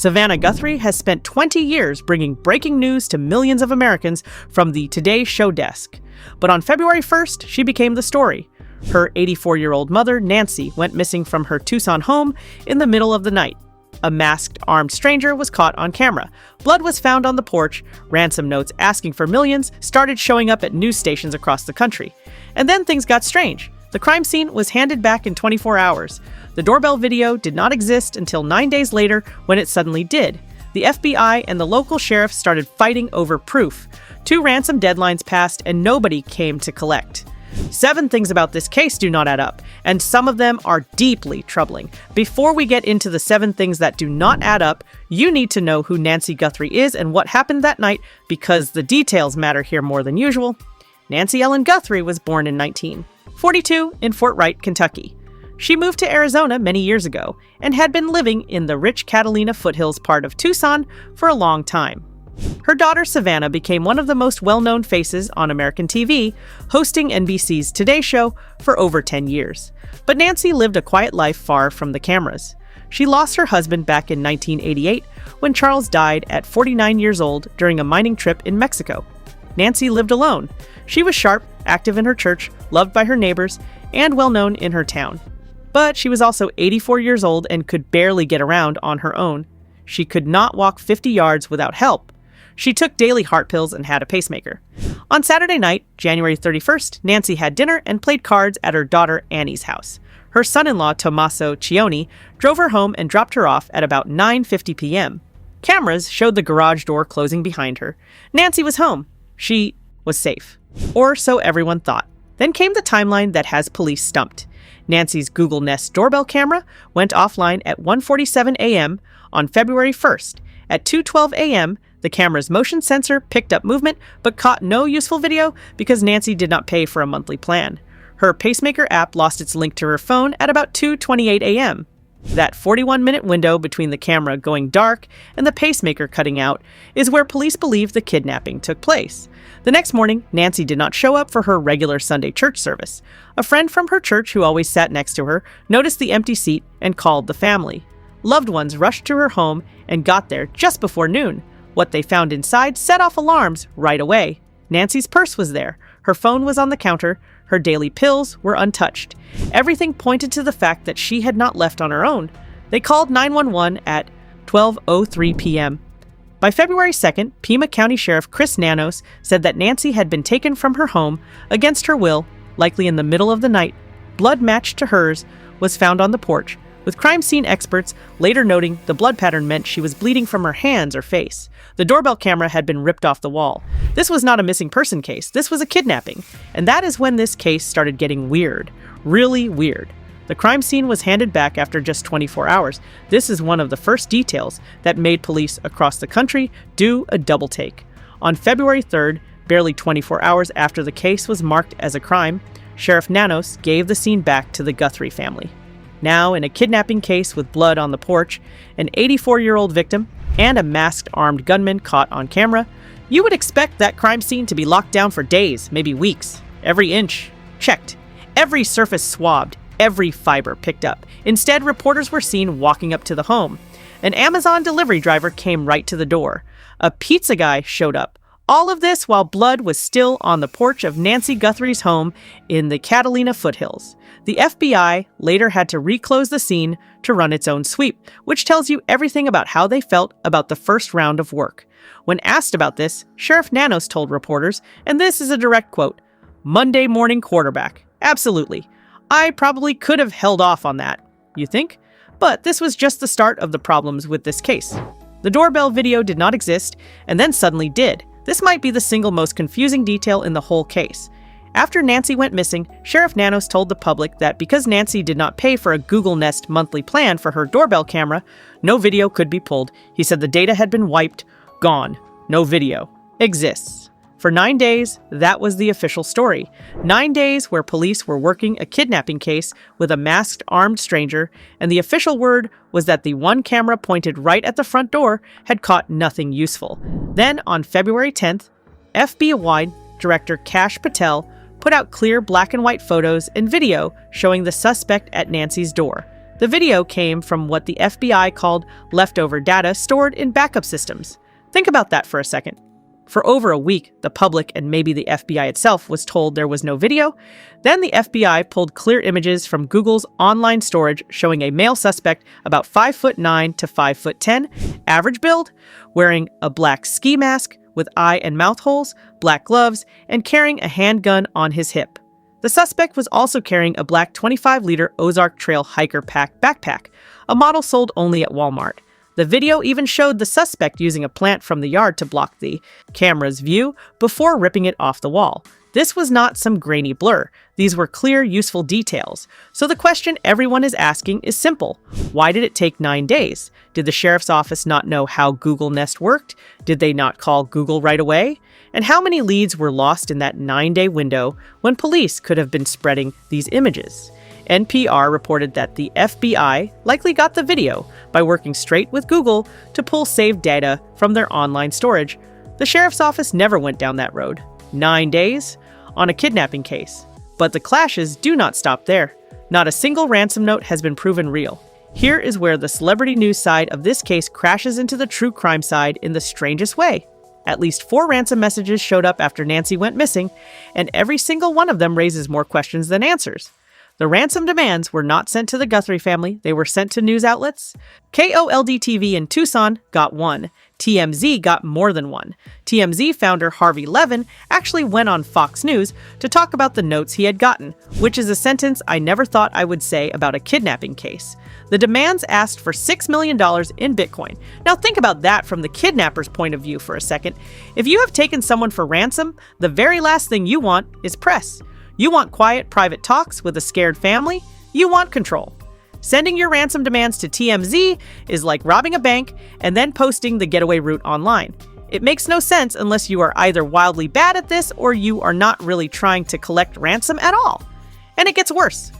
Savannah Guthrie has spent 20 years bringing breaking news to millions of Americans from the Today Show desk. But on February 1st, she became the story. Her 84-year-old mother, Nancy, went missing from her Tucson home in the middle of the night. A masked, armed stranger was caught on camera. Blood was found on the porch. Ransom notes asking for millions started showing up at news stations across the country. And then things got strange. The crime scene was handed back in 24 hours. The doorbell video did not exist until 9 days later when it suddenly did. The FBI and the local sheriff started fighting over proof. 2 ransom deadlines passed and nobody came to collect. 7 things about this case do not add up, and some of them are deeply troubling. Before we get into the 7 things that do not add up, you need to know who Nancy Guthrie is and what happened that night, because the details matter here more than usual. Nancy Ellen Guthrie was born in 1942 in Fort Wright, Kentucky. She moved to Arizona many years ago and had been living in the rich Catalina foothills part of Tucson for a long time. Her daughter Savannah became one of the most well-known faces on American TV, hosting NBC's Today Show for over 10 years. But Nancy lived a quiet life far from the cameras. She lost her husband back in 1988 when Charles died at 49 years old during a mining trip in Mexico. Nancy lived alone. She was sharp, active in her church, loved by her neighbors, and well-known in her town. But she was also 84 years old and could barely get around on her own. She could not walk 50 yards without help. She took daily heart pills and had a pacemaker. On Saturday night, January 31st, Nancy had dinner and played cards at her daughter Annie's house. Her son-in-law, Tommaso Cioni, drove her home and dropped her off at about 9:50 p.m. Cameras showed the garage door closing behind her. Nancy was home. She was safe. Or so everyone thought. Then came the timeline that has police stumped. Nancy's Google Nest doorbell camera went offline at 1:47 a.m. on February 1st. At 2:12 a.m., the camera's motion sensor picked up movement but caught no useful video because Nancy did not pay for a monthly plan. Her pacemaker app lost its link to her phone at about 2:28 a.m. That 41-minute window between the camera going dark and the pacemaker cutting out is where police believe the kidnapping took place. The next morning, Nancy did not show up for her regular Sunday church service. A friend from her church who always sat next to her noticed the empty seat and called the family. Loved ones rushed to her home and got there just before noon. What they found inside set off alarms right away. Nancy's purse was there. Her phone was on the counter. Her daily pills were untouched. Everything pointed to the fact that she had not left on her own. They called 911 at 12:03 p.m. By February 2nd, Pima County Sheriff Chris Nanos said that Nancy had been taken from her home against her will, likely in the middle of the night. Blood matched to hers was found on the porch, with crime scene experts later noting the blood pattern meant she was bleeding from her hands or face. The doorbell camera had been ripped off the wall. This was not a missing person case. This was a kidnapping. And that is when this case started getting weird. Really weird. The crime scene was handed back after just 24 hours. This is one of the first details that made police across the country do a double take. On February 3rd, barely 24 hours after the case was marked as a crime, Sheriff Nanos gave the scene back to the Guthrie family. Now, in a kidnapping case with blood on the porch, an 84-year-old victim, and a masked armed gunman caught on camera, you would expect that crime scene to be locked down for days, maybe weeks. Every inch checked, every surface swabbed, every fiber picked up. Instead, reporters were seen walking up to the home. An Amazon delivery driver came right to the door. A pizza guy showed up. All of this while blood was still on the porch of Nancy Guthrie's home in the Catalina foothills. The FBI later had to reclose the scene to run its own sweep, which tells you everything about how they felt about the first round of work. When asked about this, Sheriff Nanos told reporters, and this is a direct quote, "Monday morning quarterback. Absolutely. I probably could have held off on that. You think? But this was just the start of the problems with this case. The doorbell video did not exist, and then suddenly did. This might be the single most confusing detail in the whole case. After Nancy went missing, Sheriff Nanos told the public that because Nancy did not pay for a Google Nest monthly plan for her doorbell camera, no video could be pulled. He said the data had been wiped, gone. No video exists. For 9 days, that was the official story. 9 days where police were working a kidnapping case with a masked armed stranger, and the official word was that the one camera pointed right at the front door had caught nothing useful. Then, on February 10th, FBI Director Kash Patel put out clear black and white photos and video showing the suspect at Nancy's door. The video came from what the FBI called leftover data stored in backup systems. Think about that for a second. For over a week, the public and maybe the FBI itself was told there was no video. Then the FBI pulled clear images from Google's online storage showing a male suspect about 5'9" to 5'10", average build, wearing a black ski mask with eye and mouth holes, black gloves, and carrying a handgun on his hip. The suspect was also carrying a black 25-liter Ozark Trail Hiker Pack backpack, a model sold only at Walmart. The video even showed the suspect using a plant from the yard to block the camera's view before ripping it off the wall. This was not some grainy blur. These were clear, useful details. So the question everyone is asking is simple. Why did it take 9 days? Did the sheriff's office not know how Google Nest worked? Did they not call Google right away? And how many leads were lost in that 9-day window when police could have been spreading these images? NPR reported that the FBI likely got the video by working straight with Google to pull saved data from their online storage. The sheriff's office never went down that road. 9 days on a kidnapping case. But the clashes do not stop there. Not a single ransom note has been proven real. Here is where the celebrity news side of this case crashes into the true crime side in the strangest way. At least 4 ransom messages showed up after Nancy went missing, and every single one of them raises more questions than answers. The ransom demands were not sent to the Guthrie family, they were sent to news outlets. KOLD-TV in Tucson got one. TMZ got more than one. TMZ founder Harvey Levin actually went on Fox News to talk about the notes he had gotten, which is a sentence I never thought I would say about a kidnapping case. The demands asked for $6 million in Bitcoin. Now think about that from the kidnapper's point of view for a second. If you have taken someone for ransom, the very last thing you want is press. You want quiet, private talks with a scared family? You want control. Sending your ransom demands to TMZ is like robbing a bank and then posting the getaway route online. It makes no sense unless you are either wildly bad at this or you are not really trying to collect ransom at all. And it gets worse.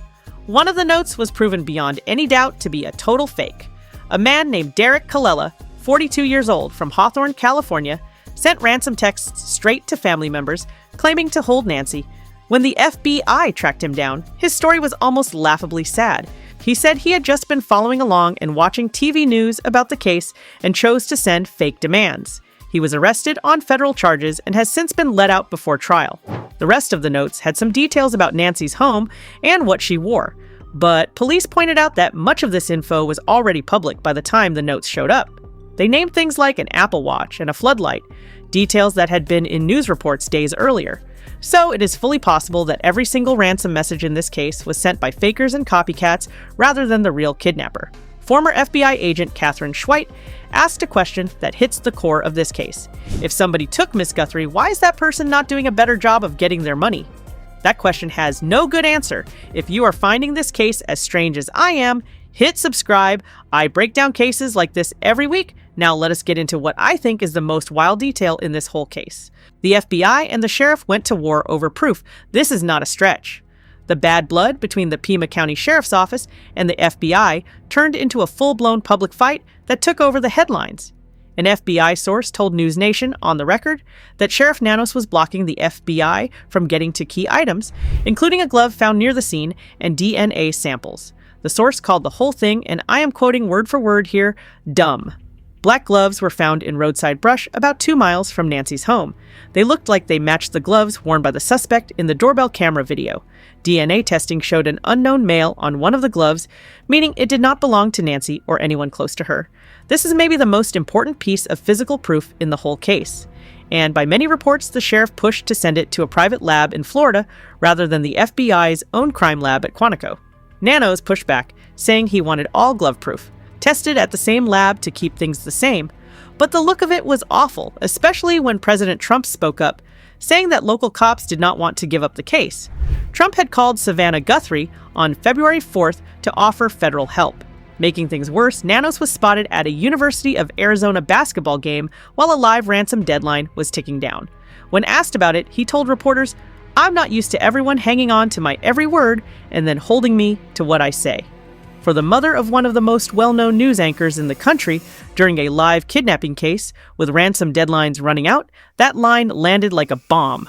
One of the notes was proven beyond any doubt to be a total fake. A man named Derek Colella, 42 years old, from Hawthorne, California, sent ransom texts straight to family members, claiming to hold Nancy. When the FBI tracked him down, his story was almost laughably sad. He said he had just been following along and watching TV news about the case and chose to send fake demands. He was arrested on federal charges and has since been let out before trial. The rest of the notes had some details about Nancy's home and what she wore, but police pointed out that much of this info was already public by the time the notes showed up. They named things like an Apple Watch and a floodlight, details that had been in news reports days earlier. So it is fully possible that every single ransom message in this case was sent by fakers and copycats rather than the real kidnapper. Former FBI agent Catherine Schweit asked a question that hits the core of this case. If somebody took Miss Guthrie, why is that person not doing a better job of getting their money? That question has no good answer. If you are finding this case as strange as I am, hit subscribe. I break down cases like this every week. Now let us get into what I think is the most wild detail in this whole case. The FBI and the sheriff went to war over proof. This is not a stretch. The bad blood between the Pima County Sheriff's Office and the FBI turned into a full-blown public fight that took over the headlines. An FBI source told News Nation on the record that Sheriff Nanos was blocking the FBI from getting to key items, including a glove found near the scene and DNA samples. The source called the whole thing, and I am quoting word for word here, dumb. Black gloves were found in roadside brush about 2 miles from Nancy's home. They looked like they matched the gloves worn by the suspect in the doorbell camera video. DNA testing showed an unknown male on one of the gloves, meaning it did not belong to Nancy or anyone close to her. This is maybe the most important piece of physical proof in the whole case. And by many reports, the sheriff pushed to send it to a private lab in Florida rather than the FBI's own crime lab at Quantico. Nanos pushed back, saying he wanted all glove proof, tested at the same lab to keep things the same. But the look of it was awful, especially when President Trump spoke up, saying that local cops did not want to give up the case. Trump had called Savannah Guthrie on February 4th to offer federal help. Making things worse, Nanos was spotted at a University of Arizona basketball game while a live ransom deadline was ticking down. When asked about it, he told reporters, "I'm not used to everyone hanging on to my every word and then holding me to what I say." For the mother of one of the most well-known news anchors in the country during a live kidnapping case with ransom deadlines running out, that line landed like a bomb.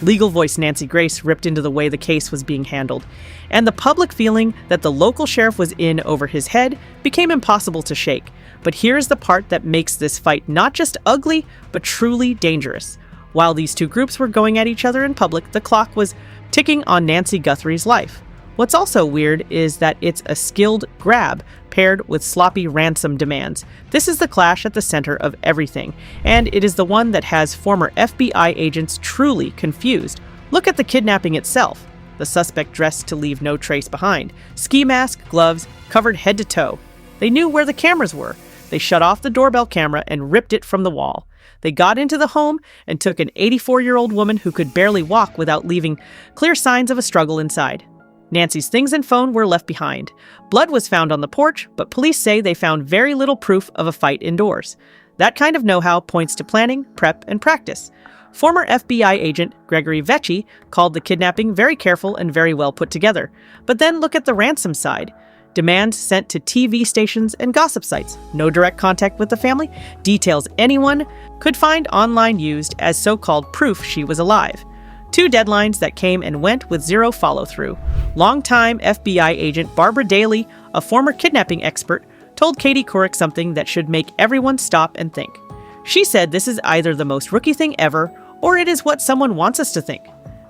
Legal voice Nancy Grace ripped into the way the case was being handled, and the public feeling that the local sheriff was in over his head became impossible to shake. But here's the part that makes this fight not just ugly, but truly dangerous. While these two groups were going at each other in public, the clock was ticking on Nancy Guthrie's life. What's also weird is that it's a skilled grab paired with sloppy ransom demands. This is the clash at the center of everything, and it is the one that has former FBI agents truly confused. Look at the kidnapping itself. The suspect dressed to leave no trace behind. Ski mask, gloves, covered head to toe. They knew where the cameras were. They shut off the doorbell camera and ripped it from the wall. They got into the home and took an 84-year-old woman who could barely walk without leaving clear signs of a struggle inside. Nancy's things and phone were left behind. Blood was found on the porch, but police say they found very little proof of a fight indoors. That kind of know-how points to planning, prep, and practice. Former FBI agent Gregory Vecchi called the kidnapping very careful and very well put together. But then look at the ransom side. Demands sent to TV stations and gossip sites. No direct contact with the family. Details anyone could find online used as so-called proof she was alive. 2 deadlines that came and went with zero follow-through. Longtime FBI agent Barbara Daly, a former kidnapping expert, told Katie Couric something that should make everyone stop and think. She said this is either the most rookie thing ever, or it is what someone wants us to think.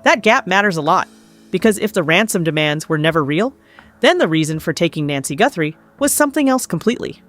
That gap matters a lot, because if the ransom demands were never real, then the reason for taking Nancy Guthrie was something else completely.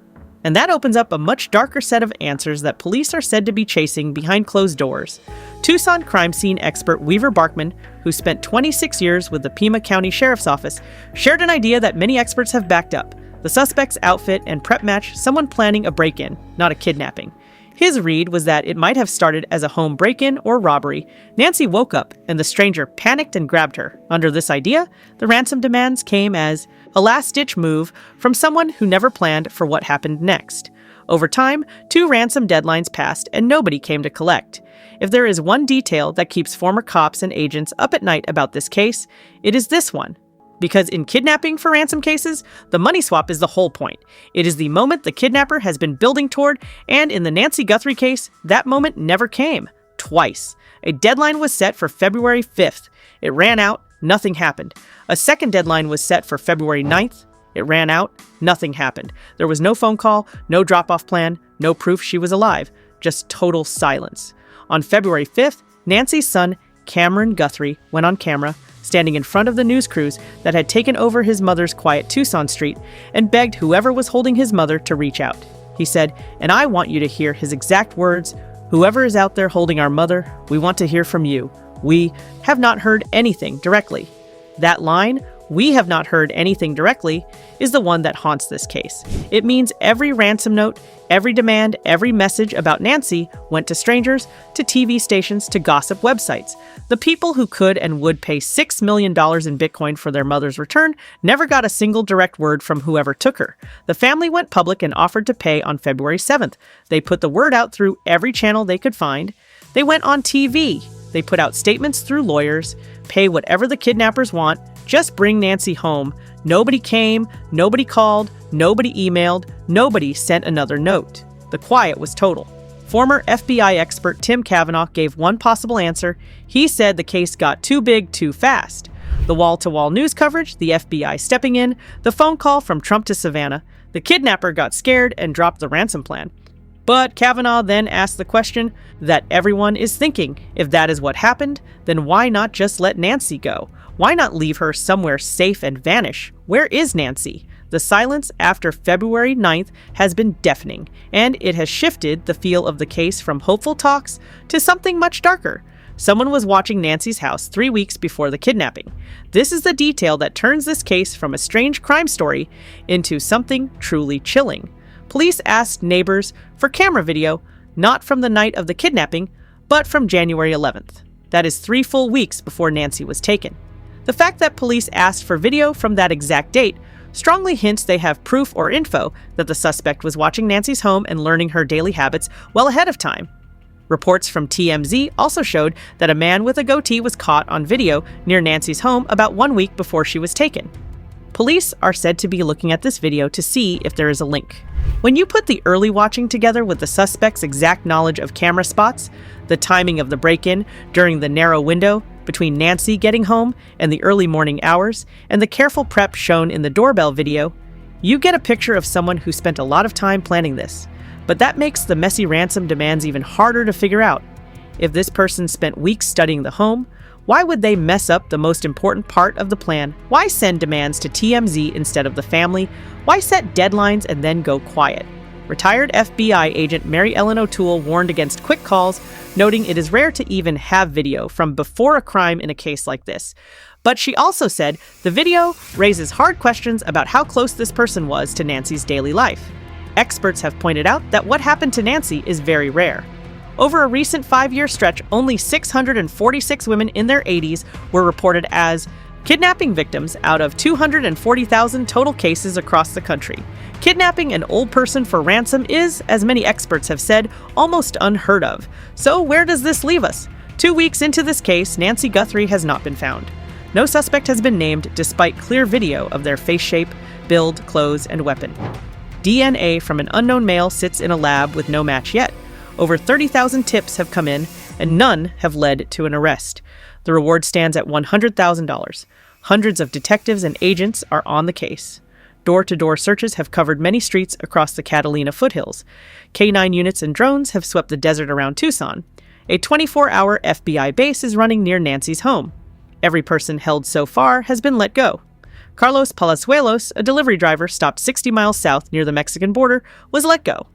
And that opens up a much darker set of answers that police are said to be chasing behind closed doors. Tucson crime scene expert Weaver Barkman, who spent 26 years with the Pima County Sheriff's Office, shared an idea that many experts have backed up. The suspect's outfit and prep match someone planning a break-in, not a kidnapping. His read was that it might have started as a home break-in or robbery. Nancy woke up, and the stranger panicked and grabbed her. Under this idea, the ransom demands came as a last-ditch move from someone who never planned for what happened next. Over time, 2 ransom deadlines passed, and nobody came to collect. If there is one detail that keeps former cops and agents up at night about this case, it is this one. Because in kidnapping for ransom cases, the money swap is the whole point. It is the moment the kidnapper has been building toward, and in the Nancy Guthrie case, that moment never came. Twice. A deadline was set for February 5th. It ran out, nothing happened. A second deadline was set for February 9th. It ran out, nothing happened. There was no phone call, no drop-off plan, no proof she was alive, just total silence. On February 5th, Nancy's son, Cameron Guthrie, went on camera, standing in front of the news crews that had taken over his mother's quiet Tucson street, and begged whoever was holding his mother to reach out. He said, and I want you to hear his exact words, "Whoever is out there holding our mother, we want to hear from you. We have not heard anything directly." That line, "we have not heard anything directly," is the one that haunts this case. It means every ransom note, every demand, every message about Nancy went to strangers, to TV stations, to gossip websites. The people who could and would pay $6 million in Bitcoin for their mother's return never got a single direct word from whoever took her. The family went public and offered to pay on February 7th. They put the word out through every channel they could find. They went on TV. They put out statements through lawyers. Pay whatever the kidnappers want. Just bring Nancy home. Nobody came, nobody called, nobody emailed, nobody sent another note. The quiet was total. Former FBI expert Tim Kavanaugh gave one possible answer. He said the case got too big too fast. The wall-to-wall news coverage, the FBI stepping in, the phone call from Trump to Savannah. The kidnapper got scared and dropped the ransom plan. But Kavanaugh then asked the question that everyone is thinking. If that is what happened, then why not just let Nancy go? Why not leave her somewhere safe and vanish? Where is Nancy? The silence after February 9th has been deafening, and it has shifted the feel of the case from hopeful talks to something much darker. Someone was watching Nancy's house 3 weeks before the kidnapping. This is the detail that turns this case from a strange crime story into something truly chilling. Police asked neighbors for camera video, not from the night of the kidnapping, but from January 11th. That is 3 full weeks before Nancy was taken. The fact that police asked for video from that exact date strongly hints they have proof or info that the suspect was watching Nancy's home and learning her daily habits well ahead of time. Reports from TMZ also showed that a man with a goatee was caught on video near Nancy's home about 1 week before she was taken. Police are said to be looking at this video to see if there is a link. When you put the early watching together with the suspect's exact knowledge of camera spots, the timing of the break-in during the narrow window, Between Nancy getting home and the early morning hours and the careful prep shown in the doorbell video, you get a picture of someone who spent a lot of time planning this. But that makes the messy ransom demands even harder to figure out. If this person spent weeks studying the home, why would they mess up the most important part of the plan? Why send demands to TMZ instead of the family? Why set deadlines and then go quiet? Retired FBI agent Mary Ellen O'Toole warned against quick calls, noting it is rare to even have video from before a crime in a case like this. But she also said the video raises hard questions about how close this person was to Nancy's daily life. Experts have pointed out that what happened to Nancy is very rare. Over a recent 5-year stretch, only 646 women in their 80s were reported as kidnapping victims out of 240,000 total cases across the country. Kidnapping an old person for ransom is, as many experts have said, almost unheard of. So where does this leave us? 2 weeks into this case, Nancy Guthrie has not been found. No suspect has been named despite clear video of their face shape, build, clothes, and weapon. DNA from an unknown male sits in a lab with no match yet. Over 30,000 tips have come in, and none have led to an arrest. The reward stands at $100,000. Hundreds of detectives and agents are on the case. Door-to-door searches have covered many streets across the Catalina foothills. K-9 units and drones have swept the desert around Tucson. A 24-hour FBI base is running near Nancy's home. Every person held so far has been let go. Carlos Palazuelos, a delivery driver stopped 60 miles south near the Mexican border, was let go.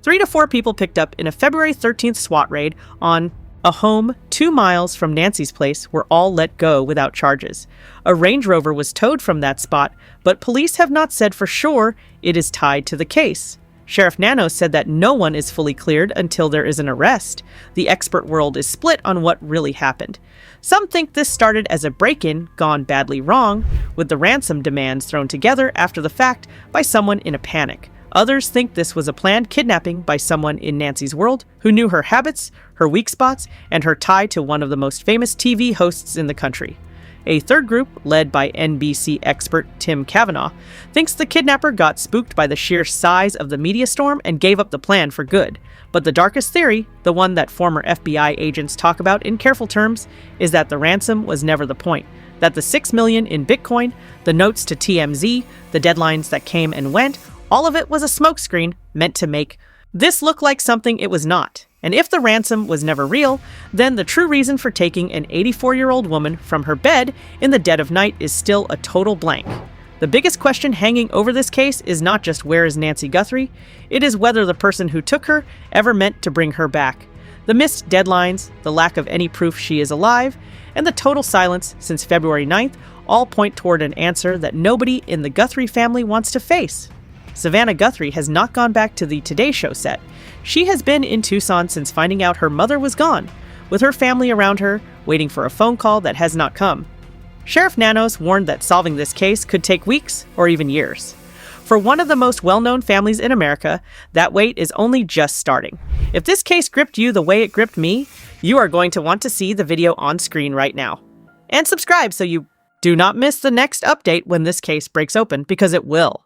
3 to 4 people picked up in a February 13th SWAT raid on a home 2 miles from Nancy's place were all let go without charges. A Range Rover was towed from that spot, but police have not said for sure it is tied to the case. Sheriff Nanos said that no one is fully cleared until there is an arrest. The expert world is split on what really happened. Some think this started as a break-in gone badly wrong, with the ransom demands thrown together after the fact by someone in a panic. Others think this was a planned kidnapping by someone in Nancy's world who knew her habits, her weak spots, and her tie to one of the most famous TV hosts in the country. A third group, led by NBC expert Tim Cavanaugh, thinks the kidnapper got spooked by the sheer size of the media storm and gave up the plan for good. But the darkest theory, the one that former FBI agents talk about in careful terms, is that the ransom was never the point. That the $6 million in Bitcoin, the notes to TMZ, the deadlines that came and went, all of it was a smokescreen meant to make this look like something it was not. And if the ransom was never real, then the true reason for taking an 84-year-old woman from her bed in the dead of night is still a total blank. The biggest question hanging over this case is not just where is Nancy Guthrie, it is whether the person who took her ever meant to bring her back. The missed deadlines, the lack of any proof she is alive, and the total silence since February 9th all point toward an answer that nobody in the Guthrie family wants to face. Savannah Guthrie has not gone back to the Today Show set. She has been in Tucson since finding out her mother was gone, with her family around her, waiting for a phone call that has not come. Sheriff Nanos warned that solving this case could take weeks or even years. For one of the most well-known families in America, that wait is only just starting. If this case gripped you the way it gripped me, you are going to want to see the video on screen right now. And subscribe so you do not miss the next update when this case breaks open, because it will.